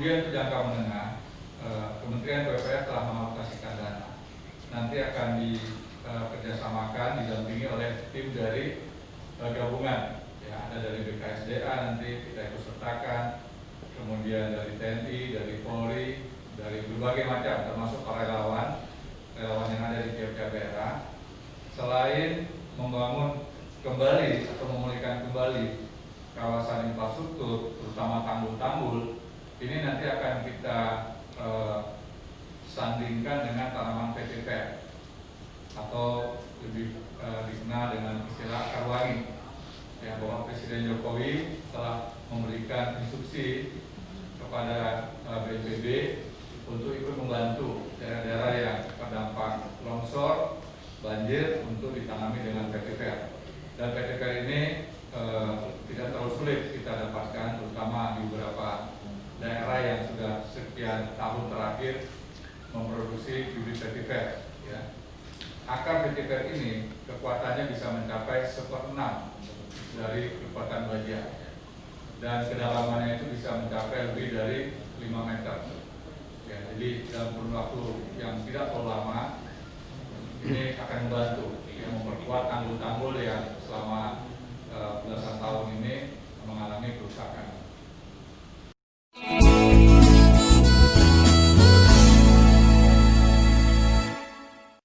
Kemudian untuk jangka menengah, Kementerian PUPR telah mengalokasikan dana. Nanti akan dikerjasamakan, didampingi oleh tim dari gabungan. Ya, ada dari BKSDA nanti kita ikut sertakan, kemudian dari TNI, dari Polri, dari berbagai macam, termasuk para relawan yang ada di tiap-tiap daerah. Selain membangun kembali atau memulihkan kembali kawasan infrastruktur, terutama tanggul-tanggul, ini nanti akan kita sandingkan dengan tanaman VTV atau lebih dikenal dengan istilah akar wangi. Ya, Bapak Presiden Jokowi telah memberikan instruksi kepada BNPB untuk ikut membantu daerah-daerah yang terdampak longsor, banjir untuk ditanami dengan VTV. Dan VTV ini tidak terlalu sulit kita dapatkan, terutama di beberapa daerah yang sudah sekian tahun terakhir memproduksi bibit vetiver. Ya. Akar vetiver ini kekuatannya bisa mencapai 1/6 dari kekuatan baja, dan kedalamannya itu bisa mencapai lebih dari 5 meter. Ya, jadi dalam kurun waktu yang tidak terlalu lama ini akan membantu yang memperkuat tanggul-tanggul yang selama